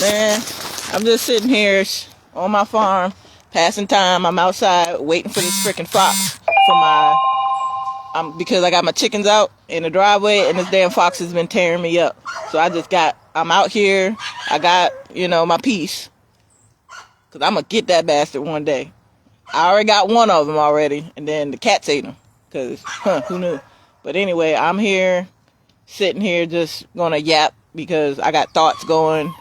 Man, I'm just sitting here on my farm, passing time. I'm outside waiting for this freaking fox for because I got my chickens out in the driveway and this damn fox has been tearing me up. So I'm out here. I got, my piece. Cause I'm gonna get that bastard one day. I already got one of them already. And then the cats ate them. Cause, who knew? But anyway, I'm here, sitting here just gonna yap because I got thoughts going.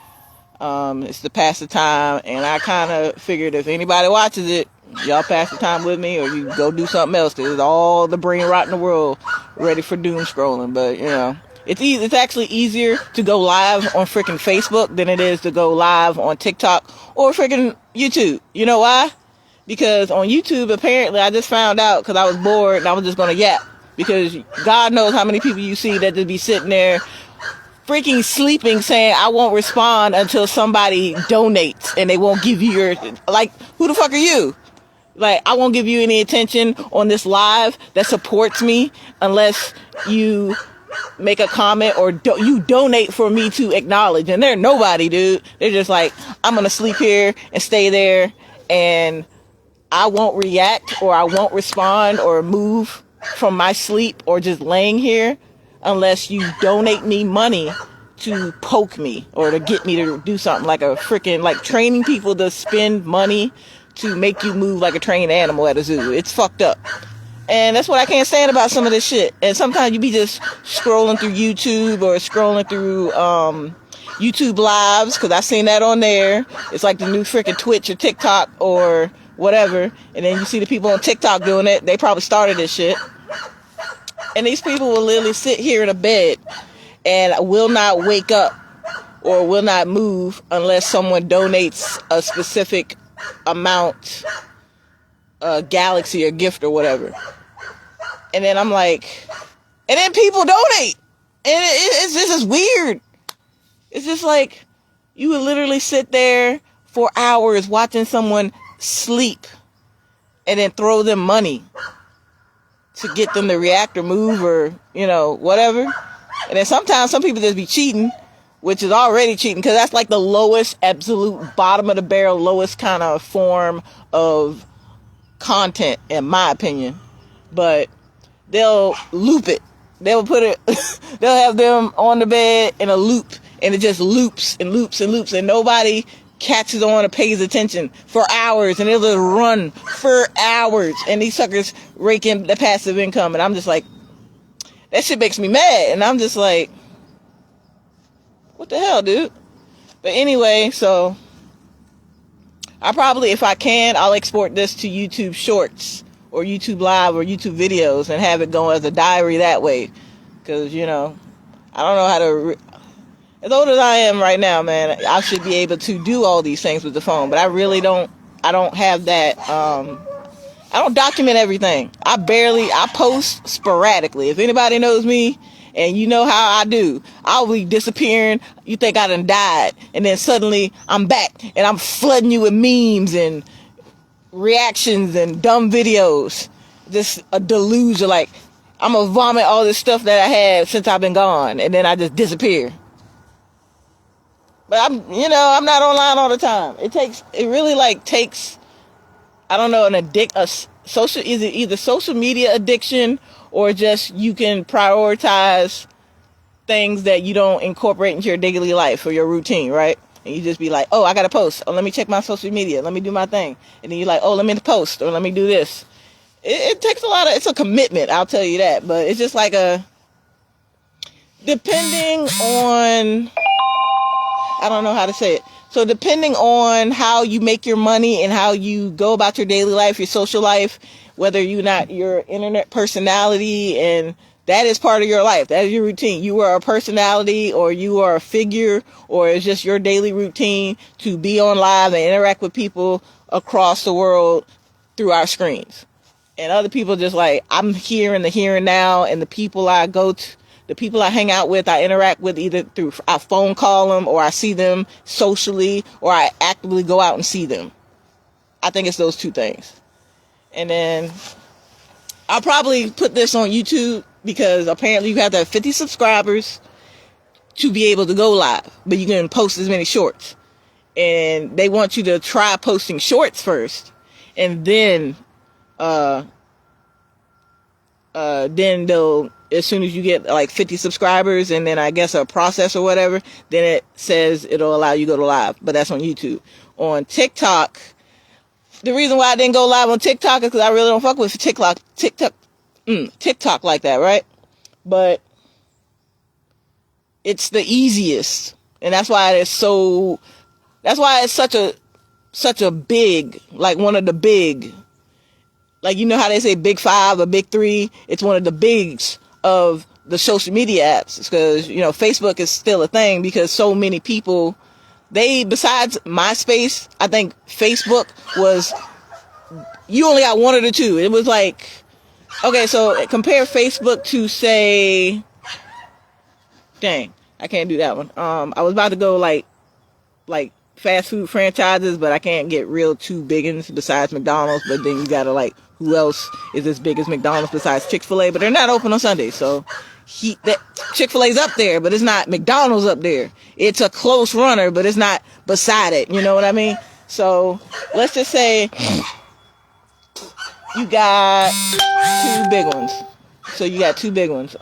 It's to pass the time, and I kind of figured if anybody watches it, y'all pass the time with me, or you go do something else, because it's all the brain rot in the world ready for doom scrolling. But, it's actually easier to go live on freaking Facebook than it is to go live on TikTok or freaking YouTube. You know why? Because on YouTube, apparently, I just found out because I was bored and I was just going to yap. Because God knows how many people you see that just be sitting there freaking sleeping saying I won't respond until somebody donates, and they won't give you who the fuck are you? I won't give you any attention on this live that supports me unless you make a comment or you donate for me to acknowledge. And they're nobody, dude. They're just like, I'm gonna sleep here and stay there, and I won't react or I won't respond or move from my sleep or just laying here unless you donate me money to poke me or to get me to do something like training people to spend money to make you move like a trained animal at a zoo. It's fucked up. And that's what I can't stand about some of this shit. And sometimes you be just scrolling through YouTube or scrolling through YouTube lives, because I seen that on there. It's like the new freaking Twitch or TikTok or whatever. And then you see the people on TikTok doing it. They probably started this shit. And these people will literally sit here in a bed and will not wake up or will not move unless someone donates a specific amount, a galaxy or gift or whatever. And then I'm like, and then people donate. And it's just weird. It's just like, you would literally sit there for hours watching someone sleep and then throw them money to get them to react or move or, whatever. And then sometimes some people just be cheating, which is already cheating, because that's like the lowest, absolute bottom of the barrel, lowest kind of form of content, in my opinion. But they'll loop it. They'll put it, they'll have them on the bed in a loop, and it just loops and loops and loops, and nobody catches on or pays attention for hours, and they'll just run for hours, and these suckers rake in the passive income. And I'm just like, that shit makes me mad. And I'm just like, what the hell, dude? But anyway, so I probably, if I can, I'll export this to YouTube Shorts or YouTube Live or YouTube videos and have it go as a diary that way. Because, I don't know how to... As old as I am right now, man, I should be able to do all these things with the phone. But I really don't. I don't have that. I don't document everything. I post sporadically. If anybody knows me and you know how I do, I'll be disappearing. You think I done died. And then suddenly I'm back and I'm flooding you with memes and reactions and dumb videos. Just a deluge of I'm going to vomit all this stuff that I had since I've been gone. And then I just disappear. But I'm not online all the time. It really takes, I don't know, either social media addiction, or just you can prioritize things that you don't incorporate into your daily life or your routine, right? And you just be like, oh, I got to post. Oh, let me check my social media. Let me do my thing. And then you're like, oh, let me post, or let me do this. It takes it's a commitment, I'll tell you that. But it's just depending on... I don't know how to say it. So depending on how you make your money and how you go about your daily life, your social life, whether you're not your internet personality, and that is part of your life. That is your routine. You are a personality, or you are a figure, or it's just your daily routine to be on live and interact with people across the world through our screens. And other people just I'm here in the here and now, and the people I go to, the people I hang out with, I interact with either through, I phone call them, or I see them socially, or I actively go out and see them. I think it's those two things. And then I'll probably put this on YouTube, because apparently you have to have 50 subscribers to be able to go live, but you can post as many shorts. and they want you to try posting shorts first, and then they'll, as soon as you get like 50 subscribers and then I guess a process or whatever, then it says it'll allow you to go to live. But that's on YouTube. On TikTok, the reason why I didn't go live on TikTok is because I really don't fuck with TikTok like that, right? But it's the easiest, and that's why it's such a big, like one of the big, like, you know how they say big five or big three? It's one of the bigs of the social media apps, because, you know, Facebook is still a thing because so many people, besides MySpace, I think Facebook was, you only got one of the two. It was like, okay, so compare Facebook to, say, dang, I can't do that one. I was about to go like fast food franchises, but I can't get real too big ones besides McDonald's. But then you gotta, like, who else is as big as McDonald's besides Chick-fil-A? But they're not open on Sundays, so Chick-fil-A's up there, but it's not McDonald's up there. It's a close runner, but it's not beside it. You know what I mean? So let's just say you got two big ones. So you got two big ones.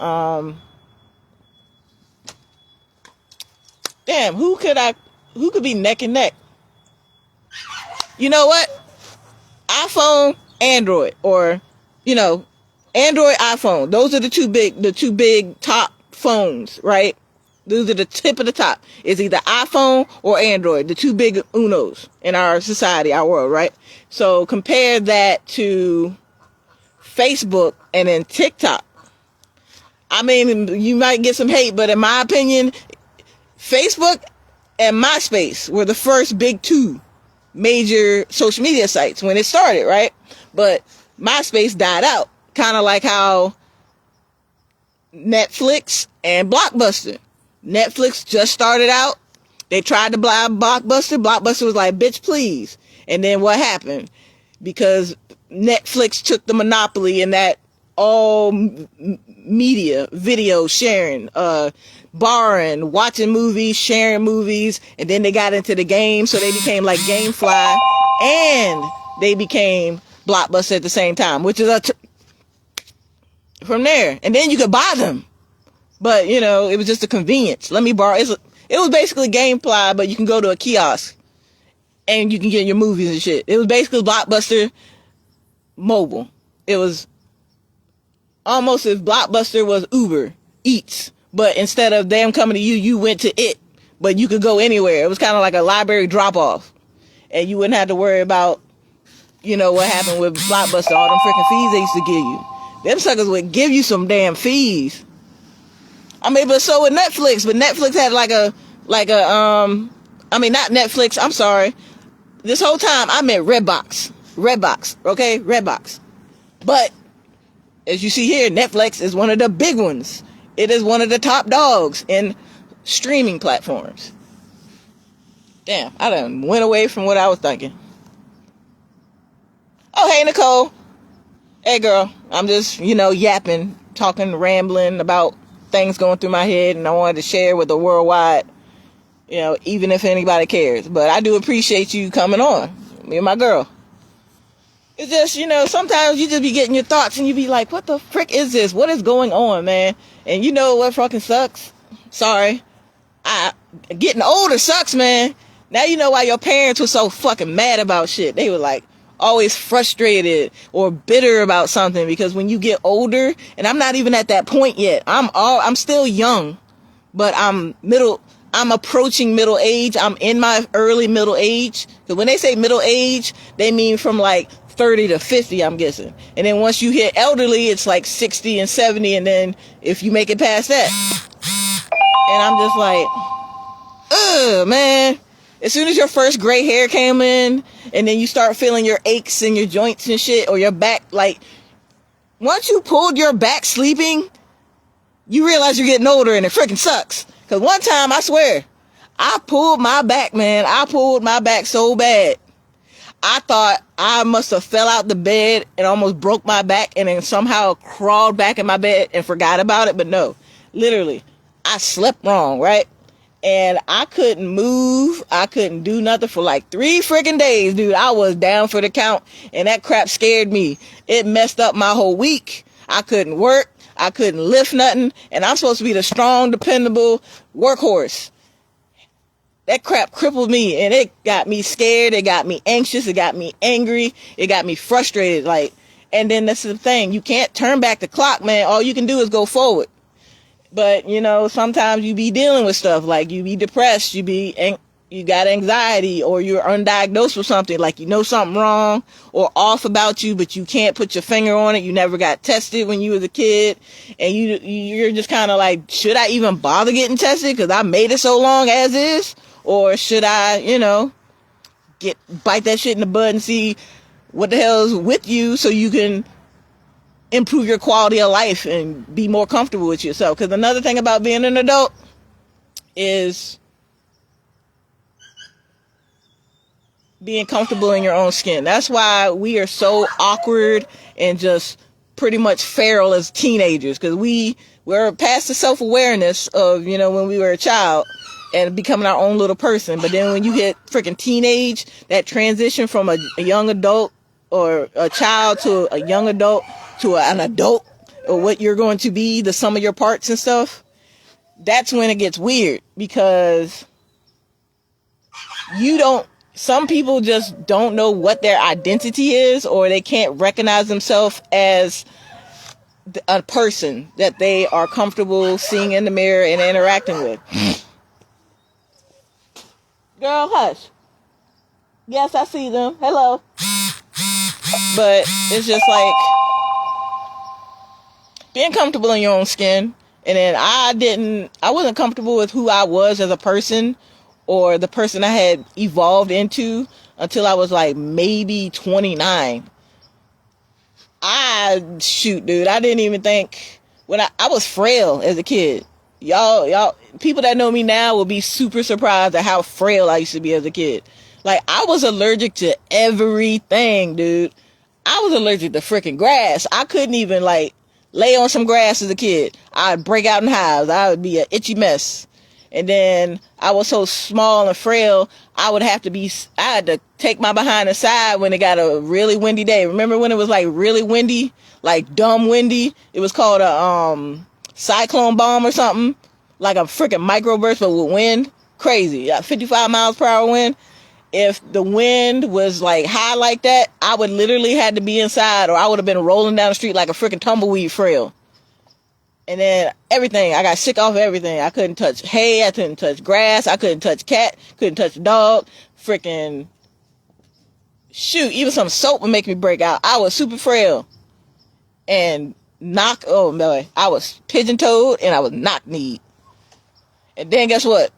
Damn, who could be neck and neck? You know what? iPhone, Android, or, you know, Android, iPhone. Those are the two big top phones, right? Those are the tip of the top. It's either iPhone or Android, the two big unos in our society, our world, right? So compare that to Facebook and then TikTok. I mean, you might get some hate, but in my opinion, Facebook and MySpace were the first big two major social media sites when it started, right? But MySpace died out, kind of like how Netflix and Blockbuster. Netflix just started out. They tried to buy Blockbuster. Blockbuster was like, bitch, please. And then what happened? Because Netflix took the monopoly in that all media, video sharing, borrowing, watching movies, sharing movies, and then they got into the game, so they became like GameFly, and they became Blockbuster at the same time, which is from there. And then you could buy them, but, you know, it was just a convenience. Let me borrow. It was basically GameFly, but you can go to a kiosk and you can get your movies and shit. It was basically Blockbuster mobile. It was almost as Blockbuster was Uber Eats, but instead of them coming to you, you went to it, but you could go anywhere. It was kind of like a library drop off, and you wouldn't have to worry about, you know, what happened with Blockbuster, all them freaking fees they used to give you. Them suckers would give you some damn fees. I mean, but so with Netflix, but Netflix had I mean, not Netflix, I'm sorry. This whole time I meant Redbox, okay? Redbox. But as you see here, Netflix is one of the big ones. It is one of the top dogs in streaming platforms. Damn, I done went away from what I was thinking. Oh, hey, Nicole. Hey, girl. I'm just, you know, yapping, talking, rambling about things going through my head, and I wanted to share with the worldwide, you know, even if anybody cares. But I do appreciate you coming on, me and my girl. It's just, you know, sometimes you just be getting your thoughts and you be like, what the frick is this? What is going on, man? And you know what fucking sucks? Sorry. Getting older sucks, man. Now you know why your parents were so fucking mad about shit. They were like always frustrated or bitter about something, because when you get older, and I'm not even at that point yet. I'm still young, but I'm approaching middle age. I'm in my early middle age. Because when they say middle age, they mean from like 30 to 50, I'm guessing. And then once you hit elderly, it's like 60 and 70. And then if you make it past that, and I'm just like, ugh, man. As soon as your first gray hair came in, and then you start feeling your aches in your joints and shit, or your back, like, once you pulled your back sleeping, you realize you're getting older, and it freaking sucks. Because one time, I swear, I pulled my back, man. I pulled my back so bad. I thought I must have fell out the bed and almost broke my back, and then somehow crawled back in my bed and forgot about it. But no, literally, I slept wrong, right? And I couldn't move. I couldn't do nothing for like 3 freaking days, dude. I was down for the count, and that crap scared me. It messed up my whole week. I couldn't work. I couldn't lift nothing. And I'm supposed to be the strong, dependable workhorse. That crap crippled me, and it got me scared. It got me anxious. It got me angry. It got me frustrated. And then that's the thing. You can't turn back the clock, man. All you can do is go forward. But, sometimes you be dealing with stuff like you be depressed, you got anxiety, or you're undiagnosed with something, like something wrong or off about you, but you can't put your finger on it. You never got tested when you was a kid, and you're just kind of like, should I even bother getting tested because I made it so long as is? Or should I, bite that shit in the bud and see what the hell is with you so you can improve your quality of life and be more comfortable with yourself? Because another thing about being an adult is being comfortable in your own skin. That's why we are so awkward and just pretty much feral as teenagers, because we're past the self-awareness of, when we were a child and becoming our own little person. But then when you hit freaking teenage, that transition from a young adult or a child to a young adult to an adult, or what you're going to be, the sum of your parts and stuff, that's when it gets weird, because some people just don't know what their identity is, or they can't recognize themselves as a person that they are comfortable seeing in the mirror and interacting with. Girl, hush. Yes, I see them. Hello. But it's just like being comfortable in your own skin. And then I wasn't comfortable with who I was as a person, or the person I had evolved into, until I was like maybe 29. Dude, I didn't even think, when I was frail as a kid. Y'all, people that know me now will be super surprised at how frail I used to be as a kid. Like, I was allergic to everything, dude. I was allergic to freaking grass. I couldn't even lay on some grass as a kid. I'd break out in hives. I would be an itchy mess. And then I was so small and frail, I had to take my behind aside when it got a really windy day. Remember when it was really windy, dumb windy? It was called a cyclone bomb or something, like a freaking microburst, but with wind. Crazy. 55 miles per hour wind. If the wind was high like that, I would literally had to be inside, or I would have been rolling down the street like a freaking tumbleweed frail. And then everything, I got sick off of everything. I couldn't touch hay, I couldn't touch grass, I couldn't touch cat, couldn't touch a dog. Freaking shoot, even some soap would make me break out. I was super frail. And oh boy, I was pigeon-toed and I was knock-kneed. And then guess what?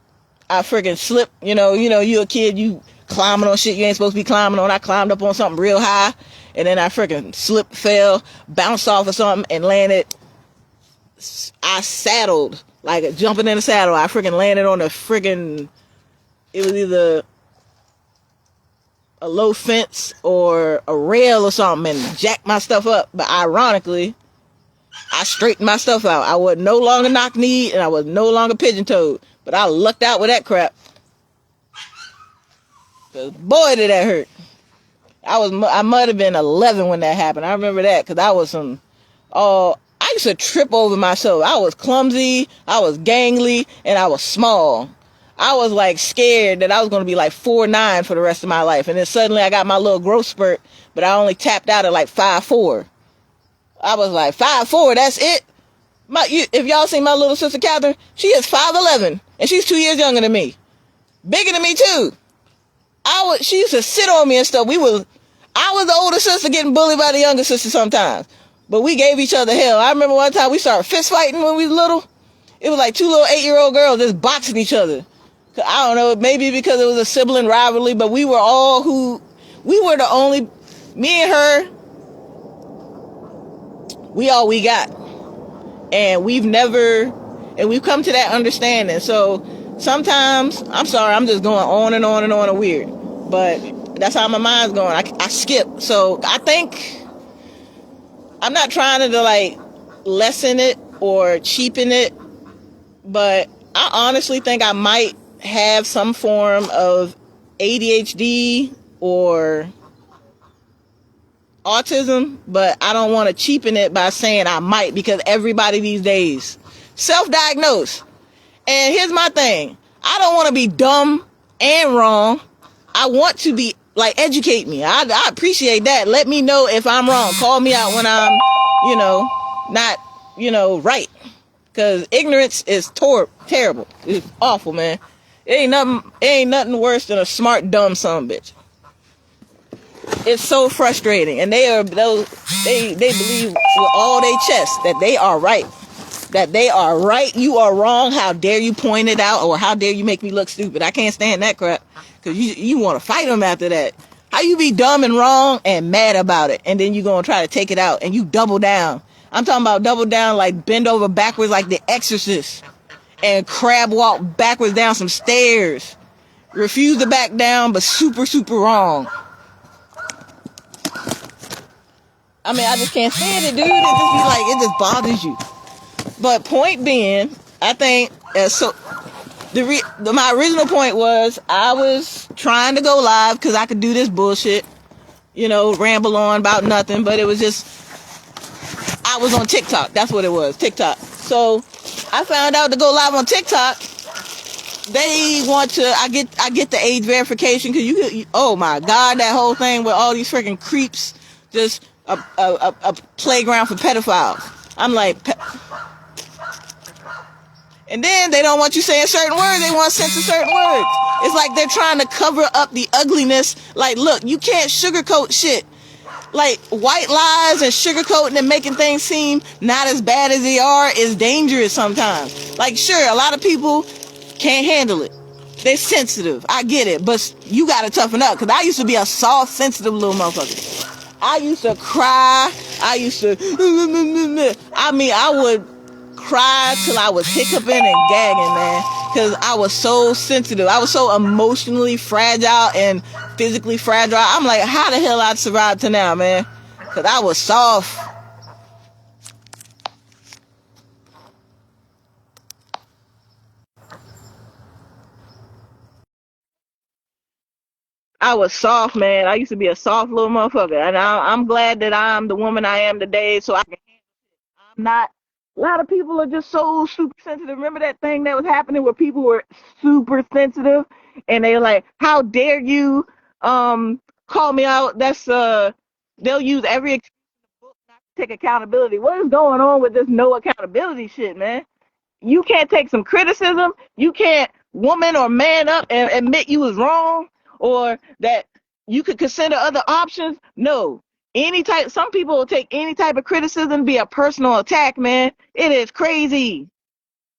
I freaking slipped. You a kid, you climbing on shit you ain't supposed to be climbing on. I climbed up on something real high, and then I freaking slipped, fell, bounced off of something, and landed. I saddled, jumping in the saddle. I freaking landed on it was either a low fence or a rail or something, and jacked my stuff up. But ironically, I straightened my stuff out. I was no longer knock-kneed, and I was no longer pigeon-toed. But I lucked out with that crap. 'Cause boy, did that hurt. I might have been 11 when that happened. I remember that, because I used to trip over myself. I was clumsy, I was gangly, and I was small. I was scared that I was going to be 4'9" for the rest of my life. And then suddenly I got my little growth spurt, but I only tapped out at 5'4". I was 5'4", that's it? If y'all seen my little sister Catherine, she is 5'11", and she's 2 years younger than me. Bigger than me too. She used to sit on me and stuff. I was the older sister getting bullied by the younger sister sometimes. But we gave each other hell. I remember one time we started fist fighting when we was little. It was 2 little 8-year-old girls just boxing each other. I don't know, maybe because it was a sibling rivalry, but we were the only, me and her, we all we got. And we've come to that understanding. So sometimes, I'm sorry, I'm just going on and on and on and weird. But that's how my mind's going. I skip. So I think, I'm not trying to lessen it or cheapen it, but I honestly think I might have some form of ADHD or autism, but I don't want to cheapen it by saying I might, because everybody these days self-diagnose. And here's my thing. I don't want to be dumb and wrong. I want to be, like, educate me. I appreciate that. Let me know if I'm wrong. Call me out when I'm, not, right. Because ignorance is terrible. It's awful, man. It ain't nothing worse than a smart, dumb son of a bitch. It's so frustrating. And they believe with all their chest that they are right. That they are right, you are wrong. How dare you point it out, or how dare you make me look stupid? I can't stand that crap, because you want to fight them after that. How you be dumb and wrong and mad about it, and then you gonna try to take it out and you double down. I'm talking about double down, like bend over backwards like the Exorcist and crab walk backwards down some stairs. Refuse to back down, but super, super wrong. I mean, I just can't stand it, dude. It just bothers you. But point being, I think my original point was I was trying to go live because I could do this bullshit, ramble on about nothing. But it was just, I was on TikTok. That's what it was, TikTok. So I found out to go live on TikTok, they want to. I get the age verification, because oh my god, that whole thing with all these freaking creeps, just a playground for pedophiles. I'm like. And then they don't want you saying certain words. They want to censor certain words. It's like they're trying to cover up the ugliness. Like, look, you can't sugarcoat shit. Like, white lies and sugarcoating and making things seem not as bad as they are is dangerous sometimes. Like, sure, a lot of people can't handle it. They're sensitive. I get it. But you got to toughen up. Because I used to be a soft, sensitive little motherfucker. I used to cry. I used to... I would cry till I was hiccuping and gagging, man, because I was so sensitive. I was so emotionally fragile and physically fragile. I'm like, how the hell I survived to now, man? Because I was soft. I was soft, man. I used to be a soft little motherfucker, and I'm glad that I'm the woman I am today, so I can. I'm not. A lot of people are just so super sensitive. Remember that thing that was happening where people were super sensitive, and they're like, "How dare you call me out?" They'll use every excuse in the book not to take accountability. What is going on with this no accountability shit, man? You can't take some criticism. You can't woman or man up and admit you was wrong, or that you could consider other options. No. Some people will take any type of criticism be a personal attack, man. It is crazy.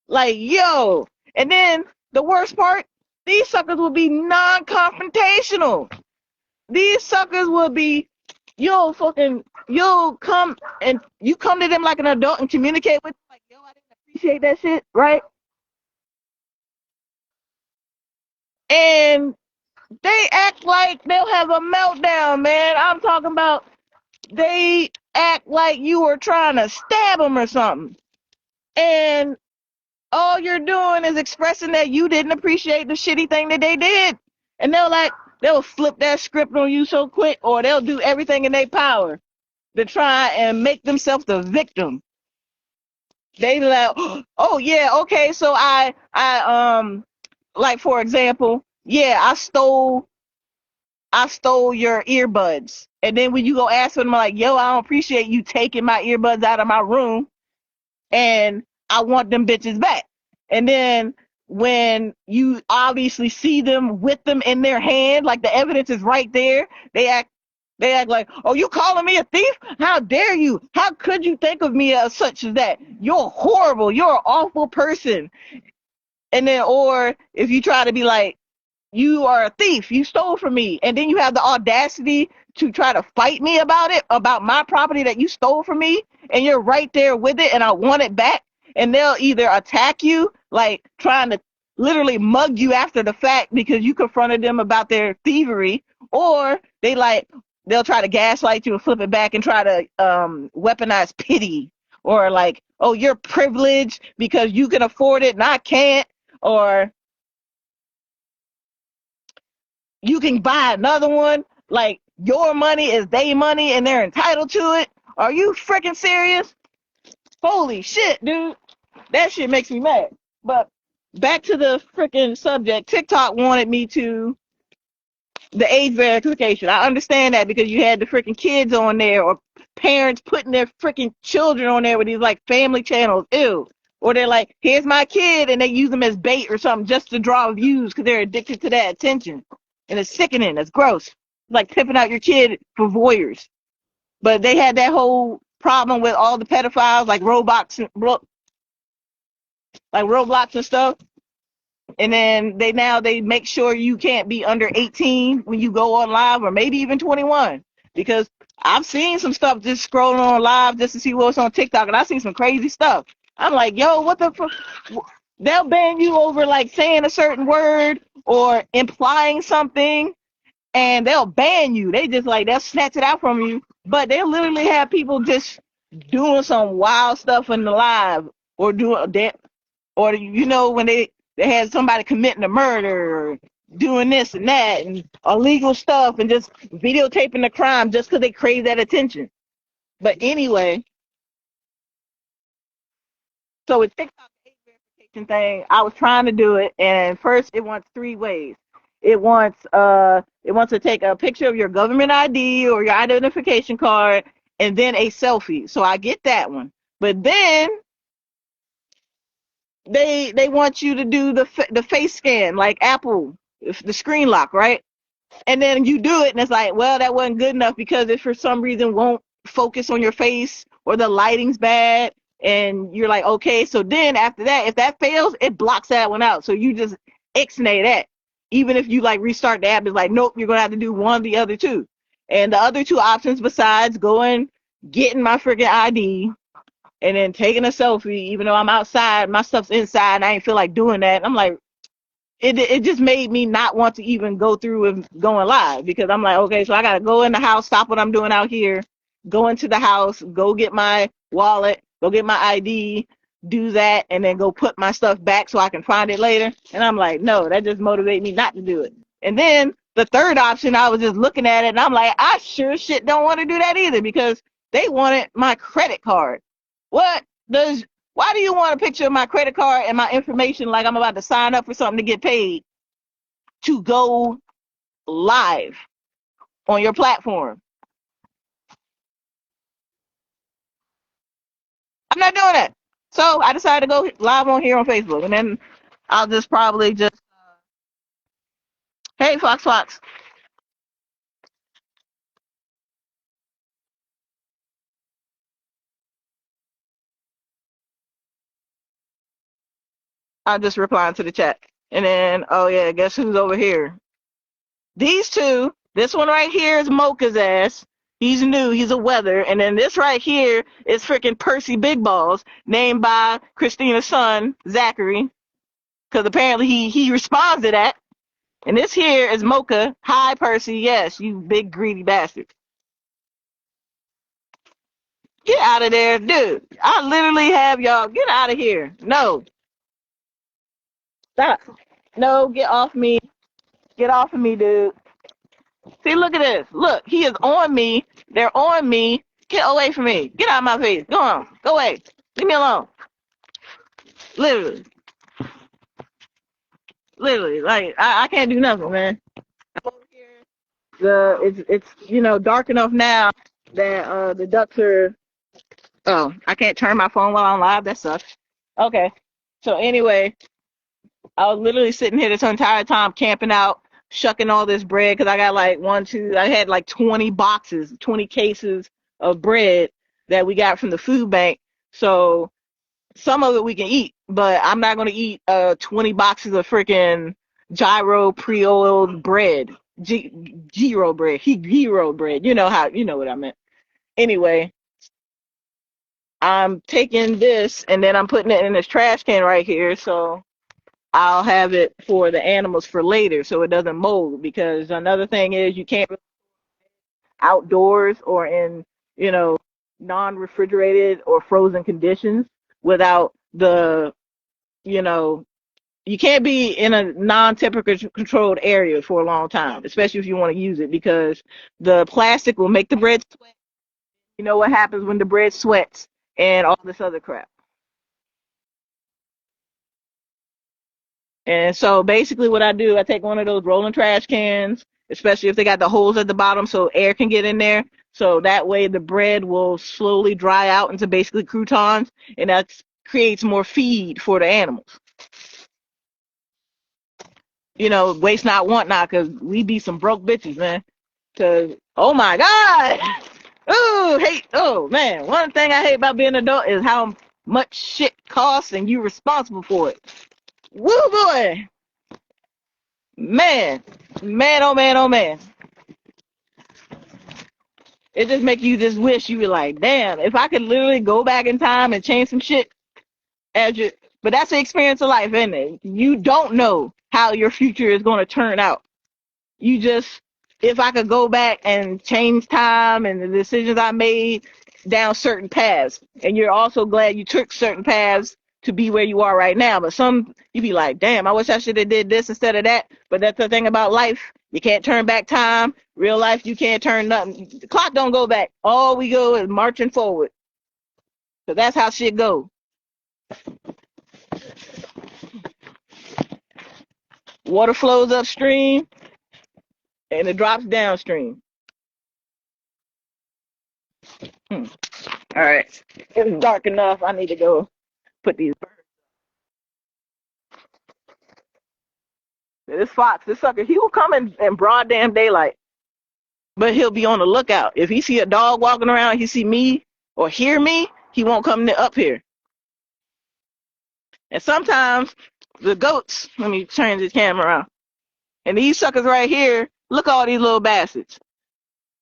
Like, yo. And then the worst part, these suckers will be non-confrontational. These suckers will be, you'll come and you come to them like an adult and communicate with them like, yo, I didn't appreciate that shit, right? And they act like they'll have a meltdown, man. I'm talking about they act like you were trying to stab them or something. And all you're doing is expressing that you didn't appreciate the shitty thing that they did. And they'll flip that script on you so quick, or they'll do everything in their power to try and make themselves the victim. They like, oh yeah, okay, so like, for example, yeah, I stole your earbuds. And then when you go ask them, like, yo, I don't appreciate you taking my earbuds out of my room, and I want them bitches back. And then when you obviously see them with them in their hand, like the evidence is right there, they act like, oh, you calling me a thief? How dare you? How could you think of me as such as that? You're horrible. You're an awful person. And then, or if you try to be like, you are a thief, you stole from me, and then you have the audacity to try to fight me about it, about my property that you stole from me, and you're right there with it, and I want it back. And they'll either attack you, like trying to literally mug you after the fact because you confronted them about their thievery, or they'll try to gaslight you and flip it back and try to weaponize pity, or like, oh, you're privileged because you can afford it and I can't. or you can buy another one. Like your money is they money and they're entitled to it. Are you freaking serious? Holy shit, dude. That shit makes me mad. But back to the freaking subject. TikTok wanted me to the age verification. I understand that because you had the freaking kids on there or parents putting their freaking children on there with these like family channels. Ew. Or they're like, here's my kid, and they use them as bait or something just to draw views because they're addicted to that attention. And it's sickening. It's gross. It's like pimping out your kid for voyeurs. But they had that whole problem with all the pedophiles, like Roblox and stuff. And then they make sure you can't be under 18 when you go on live, or maybe even 21. Because I've seen some stuff just scrolling on live just to see what's on TikTok, and I've seen some crazy stuff. I'm like, yo, what the fuck? They'll ban you over like saying a certain word or implying something, and they'll ban you. They just like they'll snatch it out from you. But they literally have people just doing some wild stuff in the live, or doing that, or when they had somebody committing a murder or doing this and that and illegal stuff and just videotaping the crime just because they crave that attention. But anyway, so with TikTok age verification thing, I was trying to do it, and first it wants three ways. It wants to take a picture of your government ID or your identification card and then a selfie. So I get that one. But then they want you to do the face scan like Apple, the screen lock, right? And then you do it, and it's like, well, that wasn't good enough because it for some reason won't focus on your face or the lighting's bad. And you're like, okay, so then after that, if that fails, it blocks that one out. So you just ixnay that. Even if you like restart the app, it's like, nope, you're gonna have to do one of the other two. And the other two options besides going, getting my freaking ID and then taking a selfie, even though I'm outside, my stuff's inside, and I ain't feel like doing that. And I'm like, it just made me not want to even go through with going live because I'm like, okay, so I gotta go in the house, stop what I'm doing out here, go into the house, go get my wallet, go get my ID, do that, and then go put my stuff back so I can find it later. And I'm like, no, that just motivated me not to do it. And then the third option, I was just looking at it and I'm like, I sure shit don't want to do that either because they wanted my credit card. What does Why do you want a picture of my credit card and my information like I'm about to sign up for something to get paid to go live on your platform? I'm not doing that. So I decided to go live on here on Facebook, and then I'll just probably just, hey, Fox Fox. I'll just reply to the chat. And then, oh yeah, guess who's over here? These two, this one right here is Mocha's ass. He's new, he's a weather. And then this right here is freaking Percy Big Balls, named by Christina's son, Zachary. Because apparently he responds to that. And this here is Mocha. Hi, Percy. Yes, you big greedy bastard. Get out of there, dude. I literally have y'all. Get out of here. No. Stop. No, get off me. Get off of me, dude. See, look at this. Look, he is on me. They're on me. Get away from me. Get out of my face. Go on. Go away. Leave me alone. Literally. Literally. Like, I can't do nothing, man. I'm over here. It's dark enough now that the ducks are. Oh, I can't turn my phone while I'm live. That sucks. Okay. So anyway, I was literally sitting here this entire time camping out, shucking all this bread because I got like I had like 20 boxes, 20 cases of bread that we got from the food bank. So some of it we can eat, but I'm not going to eat 20 boxes of freaking gyro pre-oiled bread. Gyro bread. Gyro bread. You know what I meant. Anyway, I'm taking this and then I'm putting it in this trash can right here. So I'll have it for the animals for later so it doesn't mold. Because another thing is you can't outdoors or in, non-refrigerated or frozen conditions without the, you know, You can't be in a non-temperature controlled area for a long time, especially if you want to use it, because the plastic will make the bread sweat. You know what happens when the bread sweats and all this other crap. And so basically what I do, I take one of those rolling trash cans, especially if they got the holes at the bottom so air can get in there. So that way the bread will slowly dry out into basically croutons, and that creates more feed for the animals. You know, waste not, want not, because we be some broke bitches, man. Because, oh my God. Oh, hate. Oh, man. One thing I hate about being an adult is how much shit costs and you responsible for it. Woo, boy. Man. Man, oh, man, oh, man. It just make you just wish you were like, damn, if I could literally go back in time and change some shit as you. But that's the experience of life, isn't it? You don't know how your future is going to turn out. You just, if I could go back and change time and the decisions I made down certain paths, and you're also glad you took certain paths to be where you are right now. But some, you be like, damn, I wish I should have did this instead of that. But that's the thing about life. You can't turn back time. Real life, you can't turn nothing. The clock don't go back. All we go is marching forward. So that's how shit go. Water flows upstream and it drops downstream. Hmm. All right. It's dark enough. I need to go put these birds. This fox, this sucker, he will come in broad damn daylight, but he'll be on the lookout. If he see a dog walking around, he see me or hear me, he won't come up here. And sometimes the goats, let me turn this camera around, and these suckers right here, look at all these little bastards.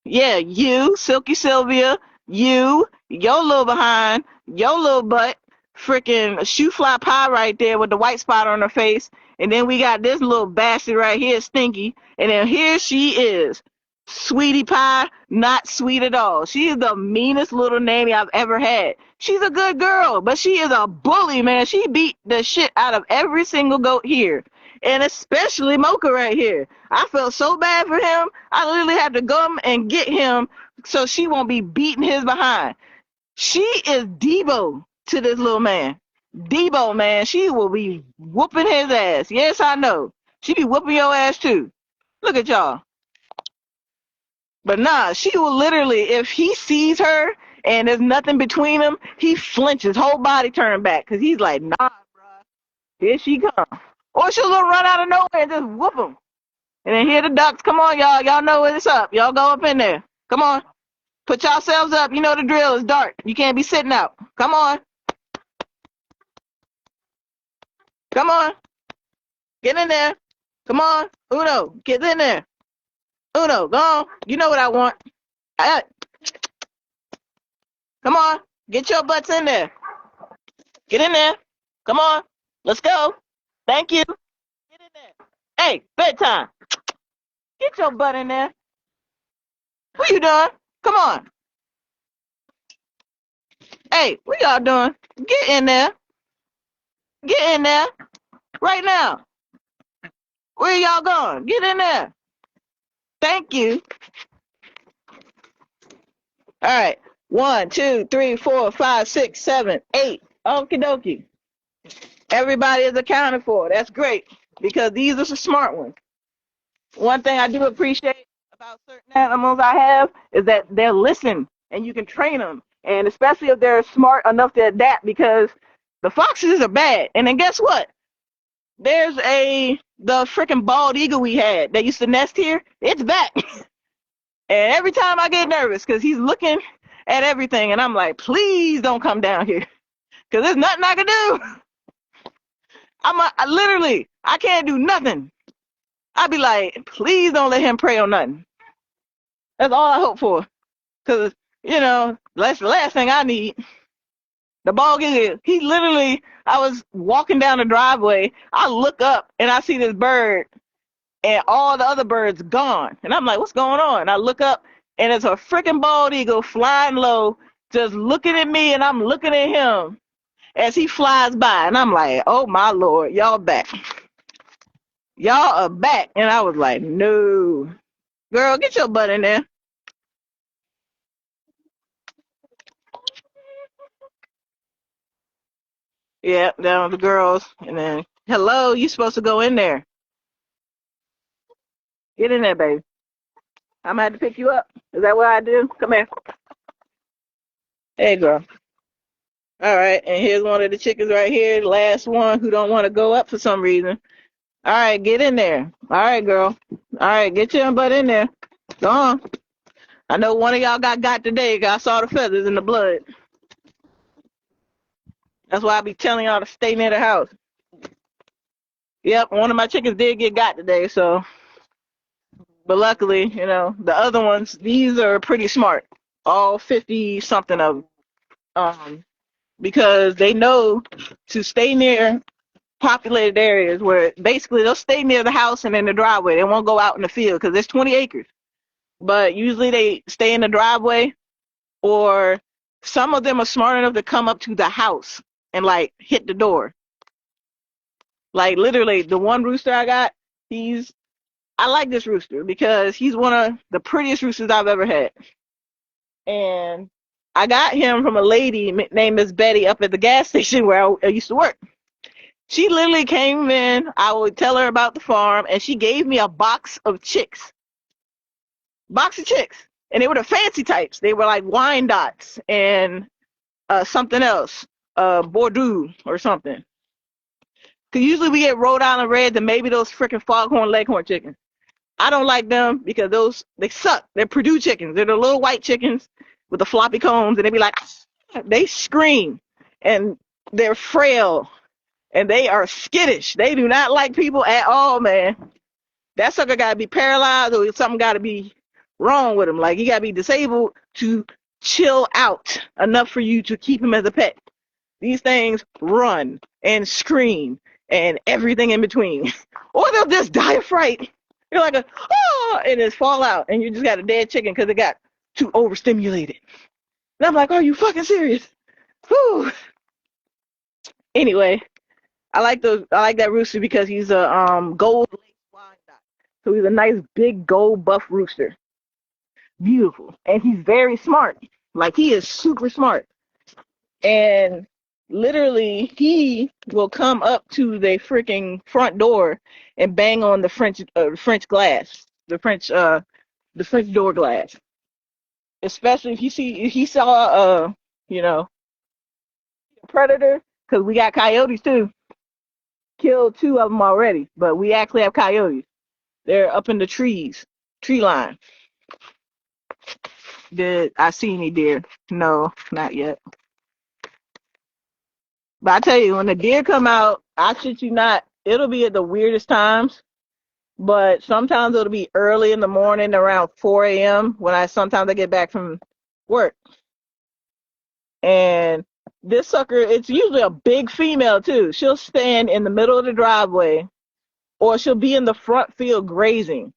Yeah, you, Silky Sylvia, you, your little behind, your little butt, freaking shoe fly pie right there with the white spot on her face. And then we got this little bastard right here, Stinky. And then here she is, Sweetie Pie, not sweet at all. She is the meanest little nanny I've ever had. She's a good girl, but she is a bully, man. She beat the shit out of every single goat here. And especially Mocha right here. I felt so bad for him. I literally had to come and get him so she won't be beating his behind. She is Debo to this little man. Debo, man, she will be whooping his ass. Yes, I know. She be whooping your ass too. Look at y'all. But nah, she will literally, if he sees her and there's nothing between them, he flinches, whole body turned back, because he's like, nah, bro, here she come. Or she'll run out of nowhere and just whoop him. And then here the ducks. Come on, y'all. Y'all know what's up. Y'all go up in there. Come on. Put yourselves up. You know the drill. It's dark. You can't be sitting out. Come on. Come on. Get in there. Come on. Uno, get in there. Uno, go on. You know what I want. Come on. Get your butts in there. Get in there. Come on. Let's go. Thank you. Get in there. Hey, bedtime. Get your butt in there. What you doing? Come on. Hey, what y'all doing? Get in there. Get in there. Right now. Where y'all going? Get in there. Thank you. All right. 1, 2, 3, 4, 5, 6, 7, 8. Okie dokie. Everybody is accounted for. That's great, because these are some smart ones. One thing I do appreciate about certain animals I have is that they'll listen and you can train them. And especially if they're smart enough to adapt, because the foxes are bad. And then guess what? There's the freaking bald eagle we had that used to nest here. It's back. And every time I get nervous because he's looking at everything, and I'm like, please don't come down here, because there's nothing I can do. I can't do nothing. I'd be like, please don't let him prey on nothing. That's all I hope for, because that's the last thing I need. The bald eagle, he literally, I was walking down the driveway, I look up and I see this bird and all the other birds gone. And I'm like, what's going on? And I look up and it's a freaking bald eagle flying low, just looking at me, and I'm looking at him. as he flies by, and I'm like, oh my lord, y'all back. Y'all are back. And I was like, no. Girl, get your butt in there. Yeah, down the girls. And then, hello, you supposed to go in there. Get in there, baby. I'm gonna have to pick you up. Is that what I do? Come here. Hey, girl. All right, and here's one of the chickens right here, the last one who don't want to go up for some reason. All right, get in there. All right, girl. All right, get your butt in there. Go on. I know one of y'all got today. 'Cause I saw the feathers in the blood. That's why I be telling y'all to stay near the house. Yep, one of my chickens did get got today, so but luckily, the other ones, these are pretty smart. All 50 something of them. Because they know to stay near populated areas where basically they'll stay near the house and in the driveway. They won't go out in the field because there's 20 acres. But usually they stay in the driveway, or some of them are smart enough to come up to the house and like hit the door. Like literally, the one rooster I got, I like this rooster because he's one of the prettiest roosters I've ever had. And I got him from a lady named Miss Betty up at the gas station where I used to work. She literally came in. I would tell her about the farm, and she gave me a box of chicks. Box of chicks. And they were the fancy types. They were like Wyandottes and something else, Bordeaux or something. Because usually we get Rhode Island Reds and maybe those freaking Foghorn Leghorn chickens. I don't like them because they suck. They're Purdue chickens. They're the little white chickens with the floppy combs, and they be like, they scream, and they're frail, and they are skittish. They do not like people at all, man. That sucker got to be paralyzed or something got to be wrong with him. Like, he got to be disabled to chill out enough for you to keep him as a pet. These things run and scream and everything in between. Or they'll just die of fright. You're like, and just fall out. And you just got a dead chicken because it got too overstimulated. And I'm like, are you fucking serious? Whew. Anyway, I like that rooster because he's a gold lake Wyandotte. So he's a nice big gold buff rooster. Beautiful. And he's very smart. Like, he is super smart. And literally he will come up to the freaking front door and bang on the French glass, the French door glass. Especially if he saw a predator, because we got coyotes too. Killed two of them already, but we actually have coyotes. They're up in the tree line. Did I see any deer? No, not yet. But I tell you, when the deer come out, I shit you not, it'll be at the weirdest times. But sometimes it'll be early in the morning, around 4 a.m. when sometimes I get back from work. And this sucker, it's usually a big female too. She'll stand in the middle of the driveway, or she'll be in the front field grazing.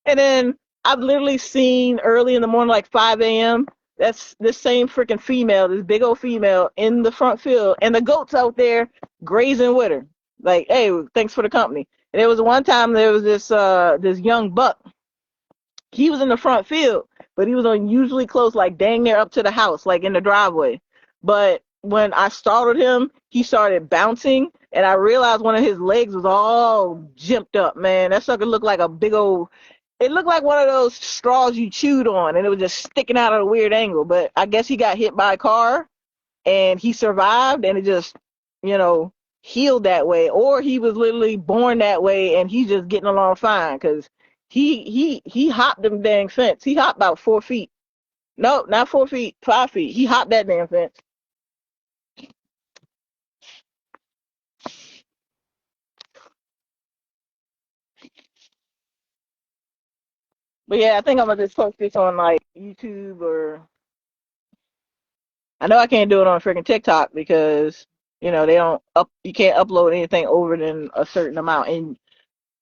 And then I've literally seen early in the morning, like 5 a.m., that's this same freaking female, this big old female in the front field, and the goats out there grazing with her. Like, hey, thanks for the company. And there was one time there was this young buck. He was in the front field, but he was unusually close, like dang near up to the house, like in the driveway. But when I startled him, he started bouncing, and I realized one of his legs was all jimped up, man. That sucker looked like a big old, it looked like one of those straws you chewed on, and it was just sticking out at a weird angle. But I guess he got hit by a car, and he survived, and it just, healed that way. Or he was literally born that way, and he's just getting along fine, because he hopped them dang fence. He hopped about 4 feet. No, not 4 feet, 5 feet. He hopped that damn fence. But yeah, I think I'm gonna just post this on like YouTube, or I know I can't do it on freaking TikTok because they don't you can't upload anything over than a certain amount. And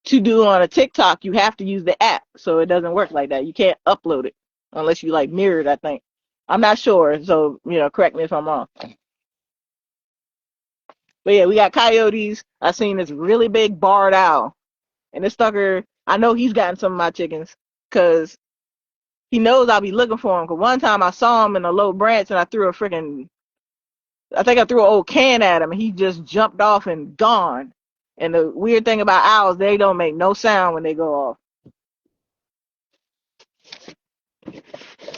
to do on a TikTok, you have to use the app, so it doesn't work like that. You can't upload it unless you like mirrored, I think. I'm not sure, so correct me if I'm wrong. But yeah, we got coyotes. I seen this really big barred owl, and this sucker, I know he's gotten some of my chickens because he knows I'll be looking for him. Cause one time I saw him in a low branch and I think I threw an old can at him and he just jumped off and gone. And the weird thing about owls, they don't make no sound when they go off,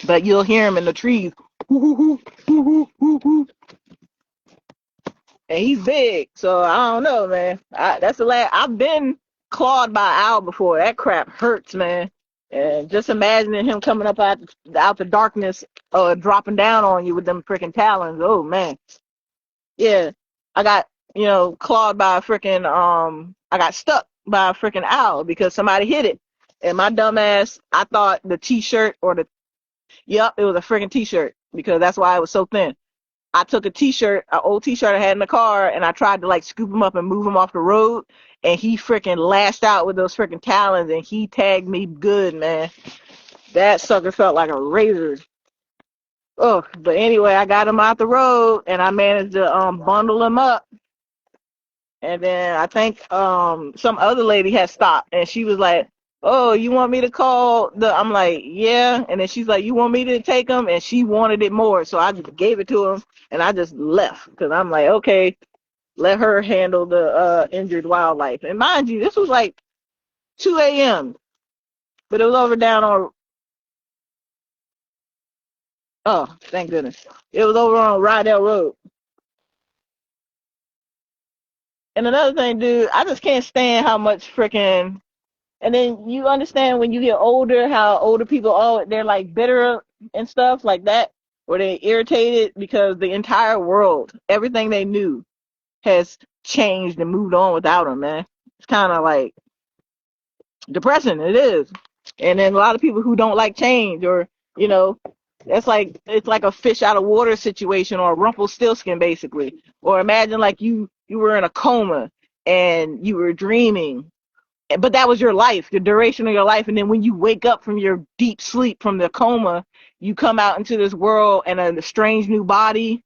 but you'll hear him in the trees. And he's big, so I don't know, man. That's the last. I've been clawed by an owl before. That crap hurts, man. And just imagining him coming up out the darkness, dropping down on you with them freaking talons. Oh man, yeah. I got clawed by a freaking I got stuck by a freaking owl because somebody hit it, and my dumb ass, I thought the t-shirt or the yep, it was a freaking t-shirt because that's why it was so thin. I took a t-shirt, an old t-shirt I had in the car, and I tried to like scoop him up and move him off the road, and he freaking lashed out with those freaking talons, and he tagged me good, man. That sucker felt like a razor. Oh, but anyway, I got him out the road, and I managed to bundle him up, and then I think some other lady had stopped, and she was like, "Oh, you want me to call the?" I'm like, "Yeah," and then she's like, "You want me to take him?" And she wanted it more, so I just gave it to him, and I just left because I'm like, okay, let her handle the injured wildlife. And mind you, this was like 2 a.m., but it was over down on, oh, thank goodness. It was over on Rydell Road. And another thing, dude, I just can't stand how much freaking, and then you understand when you get older, how older people, oh, they're like bitter and stuff like that, or they irritated because the entire world, everything they knew has changed and moved on without them, man. It's kind of like depression. It is. And then a lot of people who don't like change, or you know, it's like a fish out of water situation, or a Rumpelstiltskin basically. Or imagine like you were in a coma and you were dreaming, but that was your life, the duration of your life. And then when you wake up from your deep sleep from the coma, you come out into this world and a strange new body,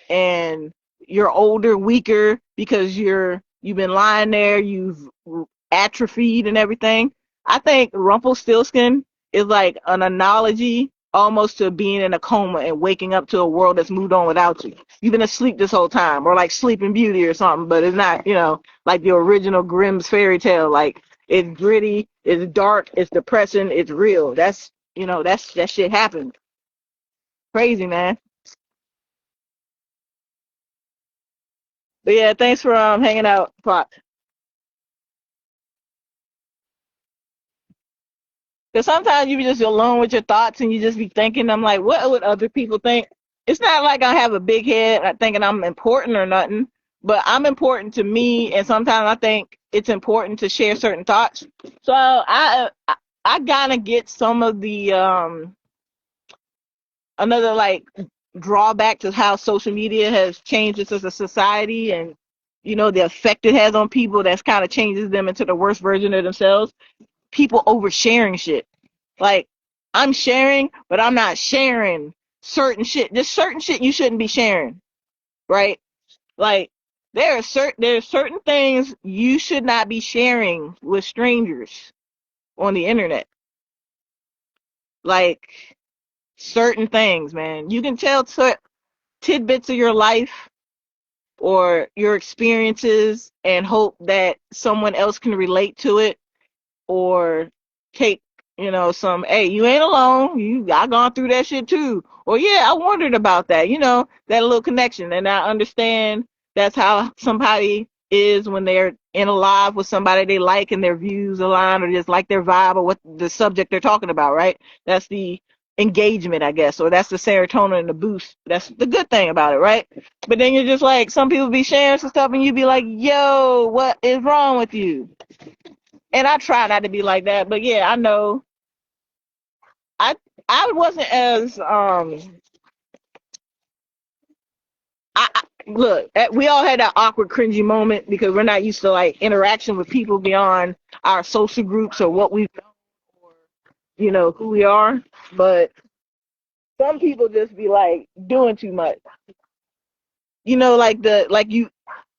and you're older, weaker because you've been lying there, you've atrophied and everything. I think Rumpelstiltskin is like an analogy almost to being in a coma and waking up to a world that's moved on without you. You've been asleep this whole time, or like Sleeping Beauty or something, but it's not, like the original Grimm's fairy tale. Like it's gritty, it's dark, it's depressing, it's real. That shit happened. Crazy, man. But yeah, thanks for hanging out, Pop. Because sometimes you be just alone with your thoughts and you just be thinking, I'm like, what would other people think? It's not like I have a big head thinking I'm important or nothing, but I'm important to me. And sometimes I think it's important to share certain thoughts. So I gotta get some of the, another like drawback to how social media has changed us as a society, and, the effect it has on people that's kind of changes them into the worst version of themselves. People oversharing shit. Like, I'm sharing, but I'm not sharing certain shit. There's certain shit you shouldn't be sharing, right? Like, there's certain things you should not be sharing with strangers on the internet. Like certain things, man. You can tell tidbits of your life or your experiences and hope that someone else can relate to it, or take, some, hey, you ain't alone. I gone through that shit too. Or yeah, I wondered about that, that little connection. And I understand that's how somebody is when they're in a live with somebody they like and their views align, or just like their vibe or what the subject they're talking about, right? That's the engagement, I guess, or that's the serotonin and the boost. That's the good thing about it, right? But then you're just like, some people be sharing some stuff and you be like, yo, what is wrong with you? And I try not to be like that, but yeah, I know I I wasn't as look, we all had that awkward, cringy moment because we're not used to like interaction with people beyond our social groups or what we've done, or who we are. But some people just be like doing too much. Like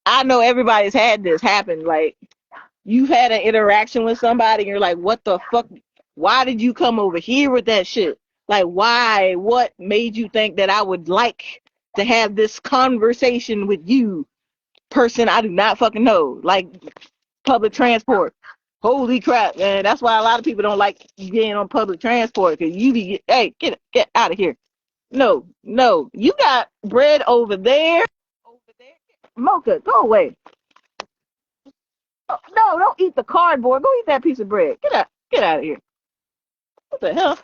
I know everybody's had this happen. Like, you've had an interaction with somebody and you're like, what the fuck? Why did you come over here with that shit? Like, why? What made you think that I would like to have this conversation with you, person I do not fucking know? Like, public transport. Holy crap, man. That's why a lot of people don't like getting on public transport, because you be, hey, get out of here. No, no. You got bread over there. Over there. Mocha, go away. Oh, no, don't eat the cardboard. Go eat that piece of bread. Get out of here. What the hell?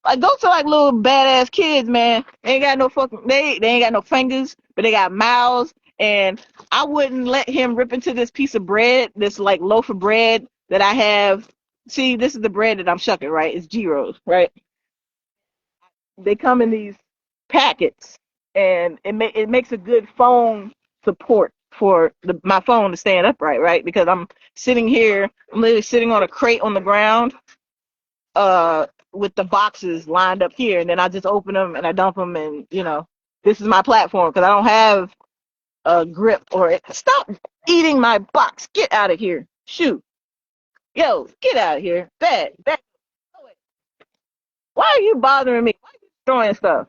Like, go to like little badass kids, man. They ain't got no fucking, they ain't got no fingers, but they got mouths. And I wouldn't let him rip into this piece of bread, this like loaf of bread that I have. See, this is the bread that I'm shucking, right? It's gyros, right? They come in these packets, and it makes a good phone support for my phone to stand upright, right? Because I'm sitting here, I'm literally sitting on a crate on the ground, with the boxes lined up here, and then I just open them and I dump them, and this is my platform because I don't have a grip or it. Stop eating my box. Get out of here. Shoot. Yo, get out of here. Bad. Why are you bothering me? Why are you destroying stuff?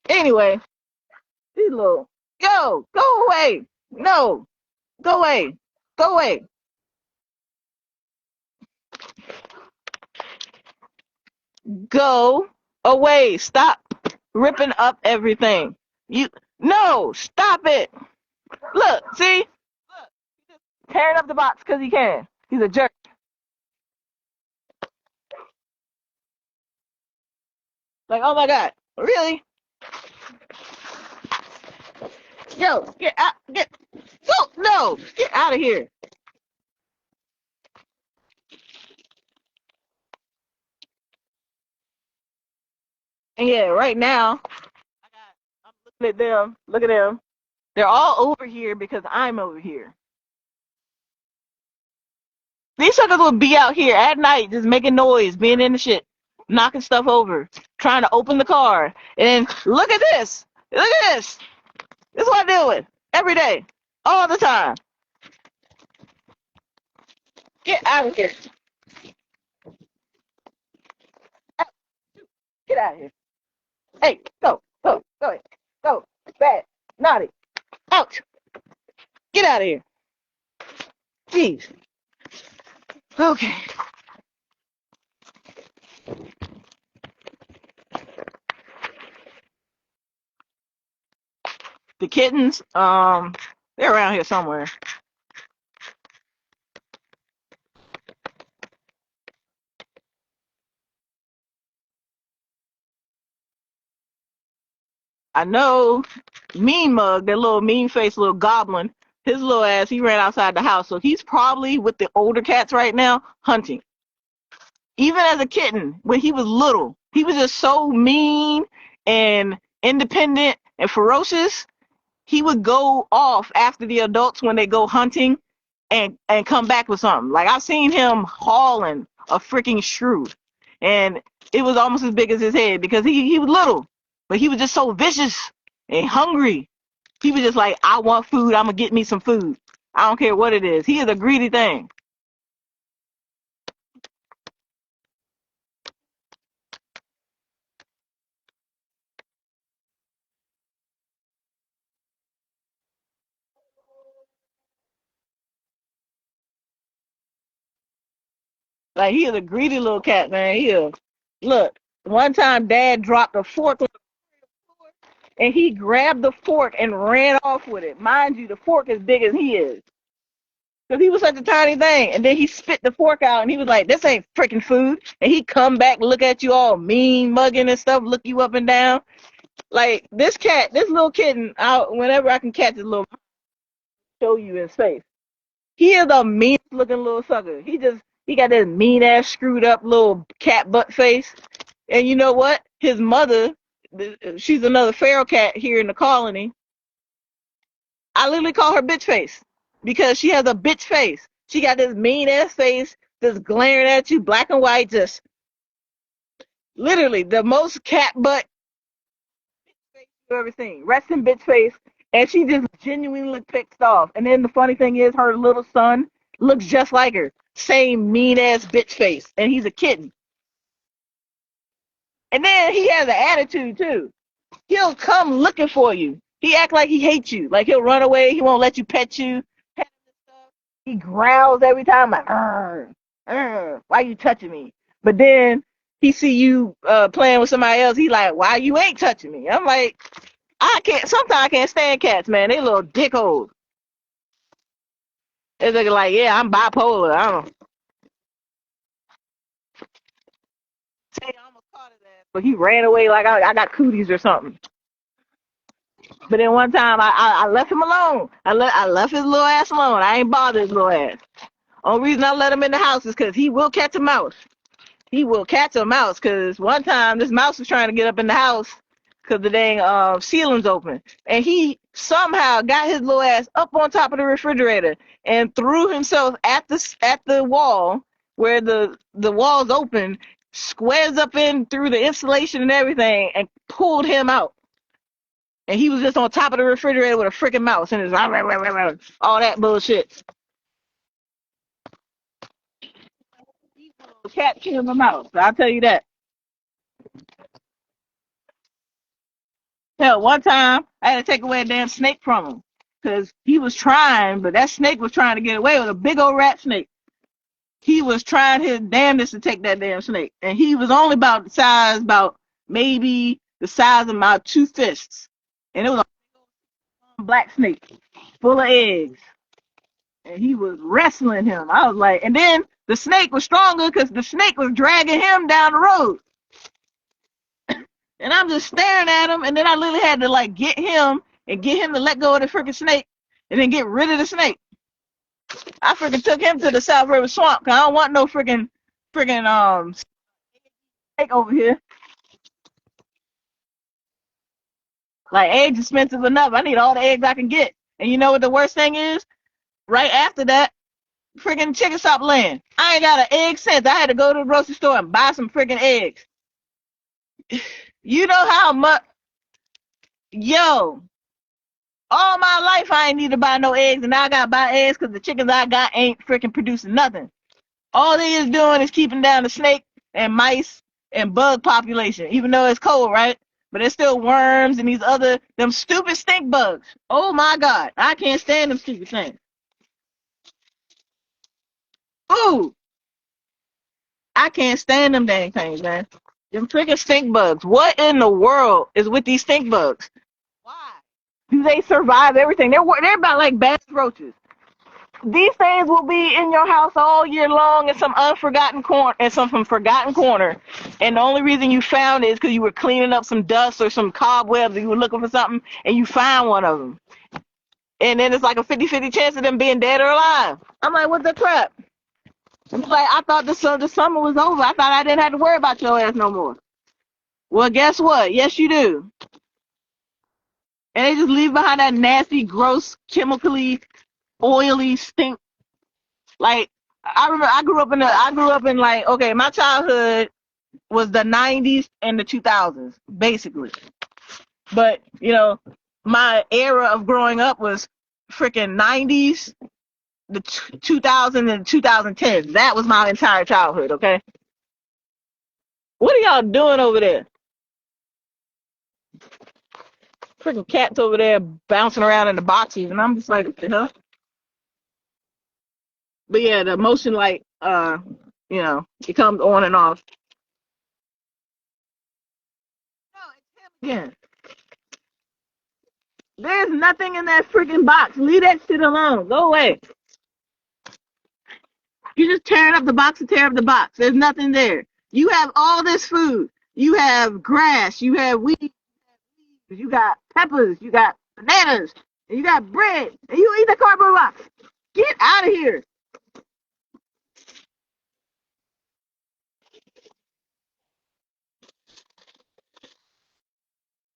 Anyway, these little, yo, go away. No, go away. Go away. Go away. Stop ripping up everything. You, no, stop it. Look, see? Look, tearing up the box because he can. He's a jerk. Like, oh my God, really? Yo, get out, go, no, get out of here. And yeah, right now, I'm looking at them. Look at them. They're all over here because I'm over here. These suckers will be out here at night just making noise, being in the shit, knocking stuff over, trying to open the car. And then look at this. Look at this. This is what I deal with every day, all the time. Get out of here. Get out of here. Hey, go, go. Bad, naughty, out. Get out of here. Jeez. Okay. The kittens, they're around here somewhere. I know Mean Mug, that little mean faced little goblin, his little ass, he ran outside the house. So he's probably with the older cats right now hunting. Even as a kitten, when he was little, he was just so mean and independent and ferocious. He would go off after the adults when they go hunting and come back with something. Like, I've seen him hauling a freaking shrew, and it was almost as big as his head because he was little, but he was just so vicious and hungry. He was just like, I want food. I'm gonna get me some food. I don't care what it is. He is a greedy thing. Like, he is a greedy little cat, man. He is. Look, one time Dad dropped a fork on the floor, and he grabbed the fork and ran off with it. Mind you, the fork is big as he is. Because he was such a tiny thing. And then he spit the fork out and he was like, this ain't freaking food. And he come back, look at you all mean, mugging and stuff, look you up and down. Like, this cat, this little kitten, whenever I can catch this little, show you his face. He is a mean looking little sucker. He got this mean ass screwed up little cat butt face. And you know what? His mother, she's another feral cat here in the colony. I literally call her bitch face because she has a bitch face. She got this mean ass face, just glaring at you, black and white, just literally the most cat butt bitch face you've ever seen. Resting bitch face. And she just genuinely looked pissed off. And then the funny thing is, her little son looks just like her. Same mean ass bitch face. And he's a kitten. And then he has an attitude too. He'll come looking for you. He act like he hates you. Like he'll run away. He won't let you pet you. He growls every time like, why you touching me? But then he see you playing with somebody else. He like, why you ain't touching me? I'm like, I can't. Sometimes I can't stand cats, man. They little dickholes. They're like, yeah, I'm bipolar. I don't say I almost caught his ass, but he ran away like I got cooties or something. But then one time I left him alone. I left his little ass alone. I ain't bothered his little ass. Only reason I let him in the house is because he will catch a mouse. He will catch a mouse because one time this mouse was trying to get up in the house because the dang ceiling's open, and he somehow got his little ass up on top of the refrigerator and threw himself at the wall where the wall's open, squares up in through the insulation and everything, and pulled him out. And he was just on top of the refrigerator with a freaking mouse and his all that bullshit. The cat killed him out. So I'll tell you that. Hell, one time I had to take away a damn snake from him because he was trying, but that snake was trying to get away with a big old rat snake. He was trying his damnedest to take that damn snake, and he was only about maybe the size of my two fists, and it was a black snake full of eggs, and he was wrestling him. I was like, and then the snake was stronger because the snake was dragging him down the road. And I'm just staring at him, and then I literally had to like get him and get him to let go of the freaking snake, and then get rid of the snake. I freaking took him to the South River Swamp, cause I don't want no freaking snake over here. Like eggs expensive enough. I need all the eggs I can get. And you know what the worst thing is? Right after that, freaking chicken stopped laying. I ain't got an egg cent. I had to go to the grocery store and buy some freaking eggs. You know how much? Yo, all my life I ain't need to buy no eggs, and now I gotta buy eggs because the chickens I got ain't freaking producing nothing. All they is doing is keeping down the snake and mice and bug population, even though it's cold, right? But there's still worms and these other them stupid stink bugs. Oh my god, I can't stand them stupid things. Ooh, I can't stand them dang things, man. Them freaking stink bugs. What in the world is with these stink bugs? Why do they survive everything? They're about like bad roaches. These things will be in your house all year long in some unforgotten corner, in some forgotten corner, and the only reason you found it is because you were cleaning up some dust or some cobwebs, and you were looking for something, and you found one of them, and then it's like a 50-50 chance of them being dead or alive. I'm like, what the crap? It's like I thought the summer was over. I thought I didn't have to worry about your ass no more. Well, guess what? Yes, you do. And they just leave behind that nasty, gross, chemically oily stink. Like I remember, I grew up in like, okay, my childhood was the 90s and the 2000s, basically. But my era of growing up was freaking 90s, the 2000s and 2010s. That was my entire childhood. Okay, what are y'all doing over there? Freaking cats over there bouncing around in the boxes, and I'm just like, what the hell? But yeah, the motion light, it comes on and off. Again, there's nothing in that freaking box. Leave that shit alone. Go away. You're just tearing up the box to tear up the box. There's nothing there. You have all this food. You have grass. You have wheat. You got peppers. You got bananas. And you got bread. And you eat the cardboard box. Get out of here.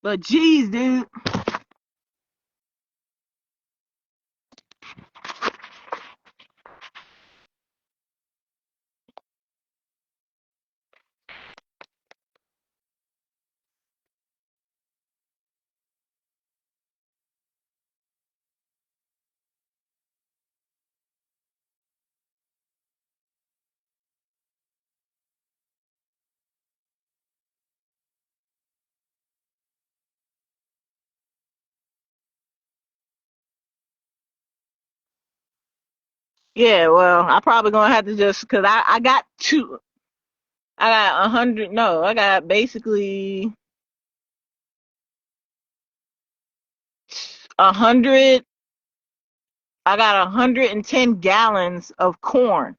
But geez, dude. Yeah, well, I probably gonna have to just because I got two. I got 100. No, I got basically 100. I got 110 gallons of corn,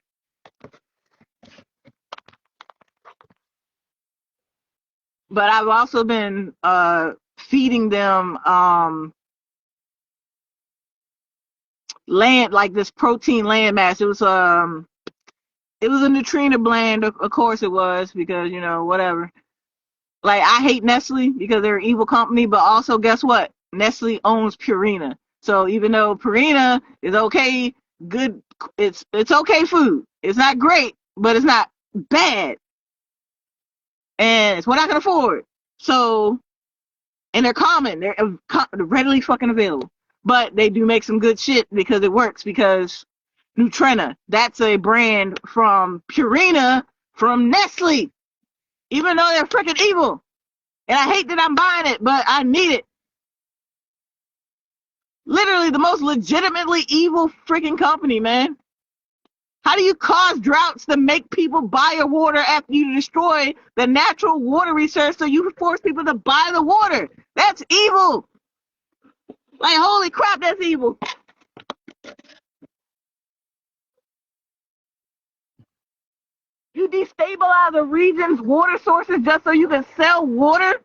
but I've also been feeding them land like this protein land mass. It was a Neutrina blend, of course it was because whatever. Like I hate Nestle because they're an evil company, but also guess what? Nestle owns Purina. So even though Purina is okay, good, it's okay food. It's not great, but it's not bad, and it's what I can afford. So and they're common, they're readily fucking available. But they do make some good shit because it works. Because Nutrena, that's a brand from Purina from Nestle, even though they're freaking evil. And I hate that I'm buying it, but I need it. Literally the most legitimately evil freaking company, man. How do you cause droughts to make people buy your water after you destroy the natural water resource so you force people to buy the water? That's evil. Like, holy crap, that's evil. You destabilize a region's water sources just so you can sell water?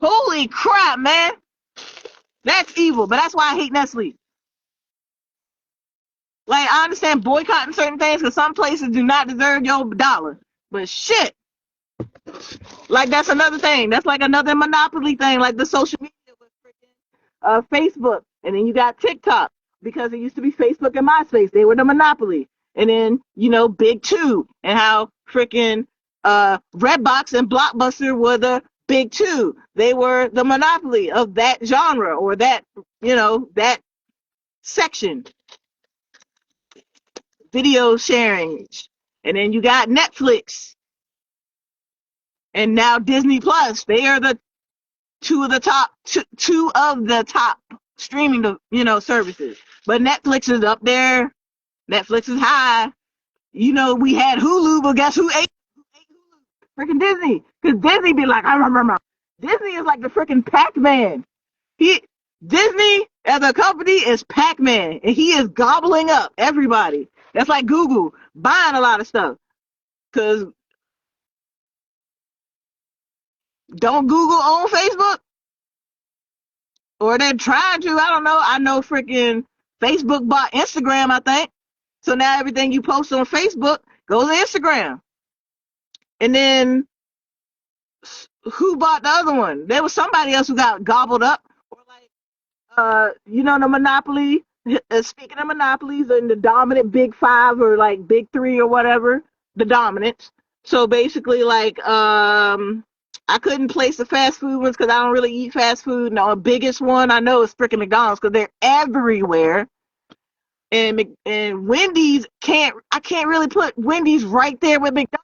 Holy crap, man. That's evil, but that's why I hate Nestle. Like, I understand boycotting certain things because some places do not deserve your dollar. But shit, like that's another thing. That's like another monopoly thing, like the social media with freaking Facebook. And then you got TikTok because it used to be Facebook and MySpace. They were the monopoly. And then, Big Two and how freaking Redbox and Blockbuster were the big two. They were the monopoly of that genre or that, that section, video sharing. And then you got Netflix and now Disney Plus. They are the two of the top streaming services. But Netflix is up there. Netflix is high. We had Hulu, but guess who ate Hulu? Freaking Disney. Because Disney be like, I remember. Disney is like the freaking Pac-Man. He Disney as a company is Pac-Man, and he is gobbling up everybody. That's like Google buying a lot of stuff. Cause don't Google own Facebook? Or they're trying to. I don't know. I know freaking Facebook bought Instagram, I think. So now everything you post on Facebook goes to Instagram. And then who bought the other one? There was somebody else who got gobbled up. Or like, the monopoly. Speaking of monopolies and the dominant big five or like big three or whatever, the dominants. So basically, like, I couldn't place the fast food ones because I don't really eat fast food. No, the biggest one I know is freaking McDonald's because they're everywhere. And Wendy's I can't really put Wendy's right there with McDonald's.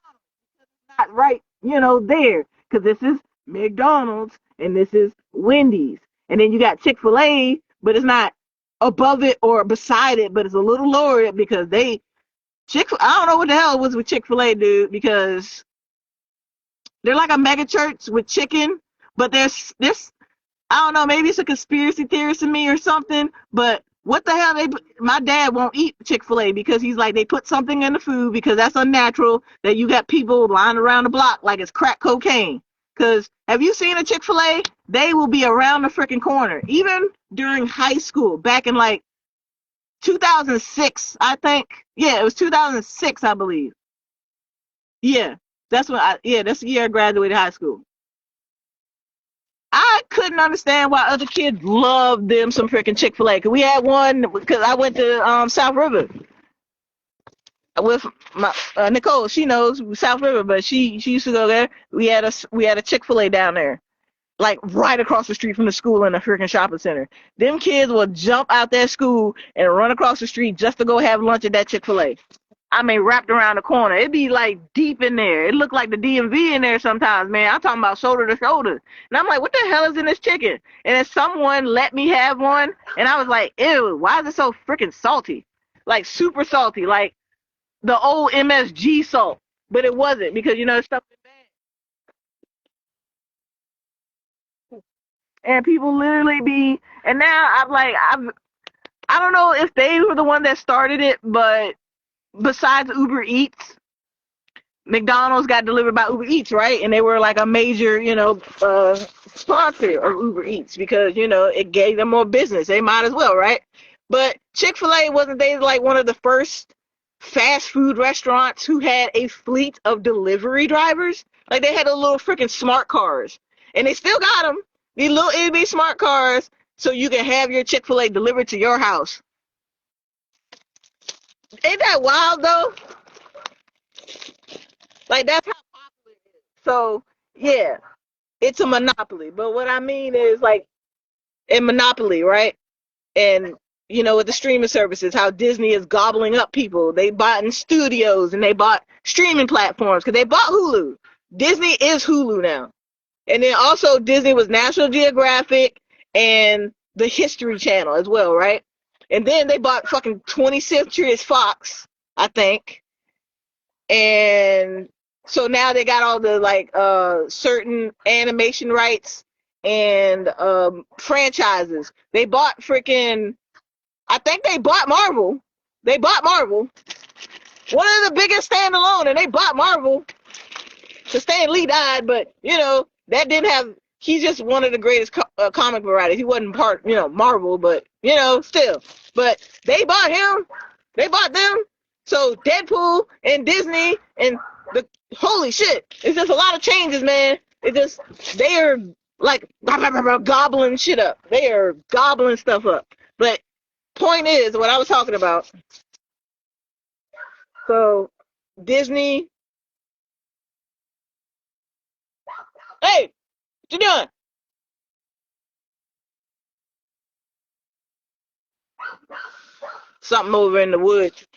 Not right, there. Because this is McDonald's and this is Wendy's. And then you got Chick-fil-A, but it's not above it or beside it, but it's a little lower because I don't know what the hell it was with Chick-fil-A, dude, because they're like a mega church with chicken, but there's I don't know, maybe it's a conspiracy theorist in me or something, but what the hell my dad won't eat Chick-fil-A because he's like, they put something in the food because that's unnatural that you got people lying around the block like it's crack cocaine. Because have you seen a Chick-fil-A? They will be around the freaking corner. Even during high school, back in like 2006, I think. Yeah, it was 2006, I believe. Yeah, that's the year I graduated high school. I couldn't understand why other kids loved them some freaking Chick-fil-A. Cause we had one because I went to South River with my Nicole. She knows South River, but she used to go there. We had a Chick-fil-A down there, like right across the street from the school in the freaking shopping center. Them kids will jump out that school and run across the street just to go have lunch at that Chick-fil-A. I mean, wrapped around the corner. It'd be like deep in there. It looked like the DMV in there sometimes, man. I'm talking about shoulder to shoulder. And I'm like, what the hell is in this chicken? And then someone let me have one, and I was like, ew, why is it so freaking salty? like super salty, like the old MSG salt, but it wasn't because stuff is bad. And people literally be, and now I don't know if they were the one that started it, but besides Uber Eats, McDonald's got delivered by Uber Eats, right? And they were like a major, sponsor of Uber Eats because, it gave them more business. They might as well, right? But Chick-fil-A, wasn't they like one of the first fast food restaurants who had a fleet of delivery drivers? Like they had a little freaking smart cars. And they still got them. These little itty smart cars so you can have your Chick-fil-A delivered to your house. Ain't that wild though? Like that's how popular it is. So yeah, it's a monopoly. But what I mean is like a monopoly, right? And with the streaming services, how Disney is gobbling up people. They bought in studios and they bought streaming platforms because they bought Hulu. Disney is Hulu now. And then also Disney was National Geographic and the History Channel as well, right? And then they bought fucking 20th Century Fox, I think. And so now they got all the like certain animation rights and franchises. They bought freaking, I think they bought Marvel. They bought Marvel. One of the biggest standalone, and they bought Marvel. So Stan Lee died, but that didn't have. He's just one of the greatest comic writers. He wasn't part, Marvel, but still. But they bought him. They bought them. So Deadpool and Disney and the holy shit. It's just a lot of changes, man. It just they are like gobbling shit up. They are gobbling stuff up. But point is, what I was talking about. So Disney. Hey, what you doing? Something over in the woods.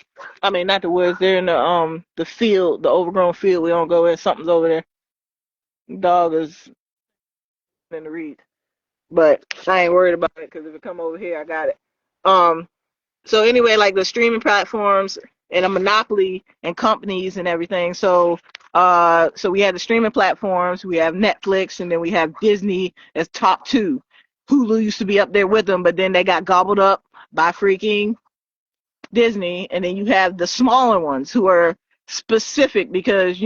I mean, not the woods. They're in the field, the overgrown field. We don't go in. Something's over there. Dog is in the reeds, but I ain't worried about it because if it come over here, I got it. Um. So anyway, like the streaming platforms and a monopoly and companies and everything. So we have the streaming platforms. We have Netflix, and then we have Disney as top two. Hulu used to be up there with them, but then they got gobbled up by freaking Disney, and then you have the smaller ones who are specific because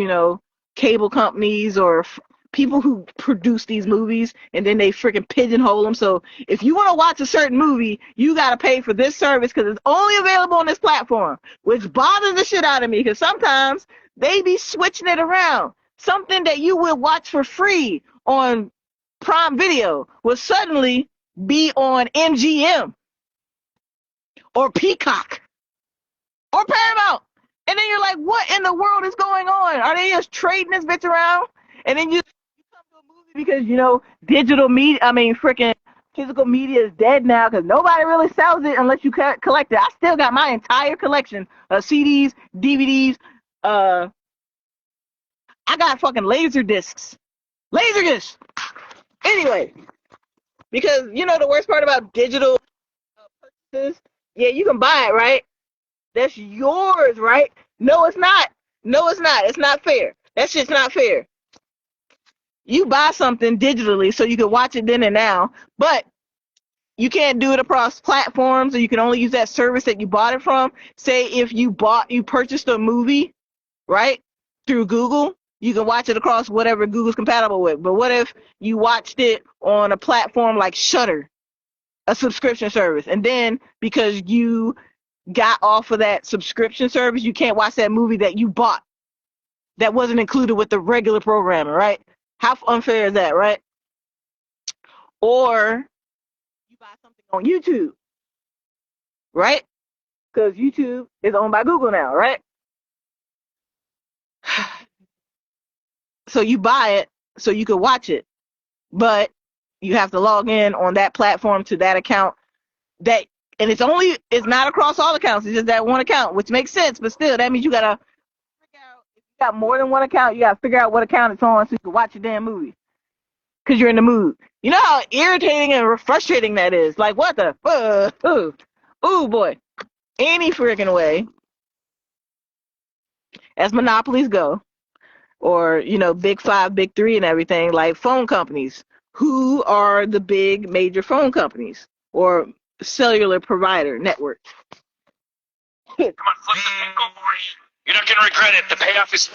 cable companies or people who produce these movies, and then they freaking pigeonhole them. So if you want to watch a certain movie, you got to pay for this service because it's only available on this platform, which bothers the shit out of me because sometimes they be switching it around. Something that you would watch for free on Prime Video will suddenly be on MGM or Peacock or Paramount. And then you're like, what in the world is going on? Are they just trading this bitch around? And then you come to a movie because, digital media, freaking physical media is dead now because nobody really sells it unless you collect it. I still got my entire collection of CDs, DVDs. I got fucking laser discs. Laser discs. Anyway, because, the worst part about digital purchases, yeah, you can buy it, right? That's yours, right? No, it's not. No, it's not. It's not fair. That shit's not fair. You buy something digitally so you can watch it then and now, but you can't do it across platforms, or you can only use that service that you bought it from. Say if you purchased a movie, right, through Google, you can watch it across whatever Google's compatible with. But what if you watched it on a platform like Shudder, a subscription service, and then because you got off of that subscription service, you can't watch that movie that you bought that wasn't included with the regular programming, right? How unfair is that, right? Or you buy something on YouTube, right? Because YouTube is owned by Google now, right? So you buy it so you can watch it, but you have to log in on that platform to that account. And it's not across all accounts. It's just that one account, which makes sense, but still, that means you gotta figure out if you got more than one account. You gotta figure out what account it's on so you can watch your damn movie because you're in the mood. You know how irritating and frustrating that is. Like what the? Ooh boy. any freaking way, as monopolies go, or big five, big three, and everything, like phone companies. Who are the big major phone companies or cellular provider networks? Come on, flip the nickel, boy. You're not gonna regret it. The payoff is.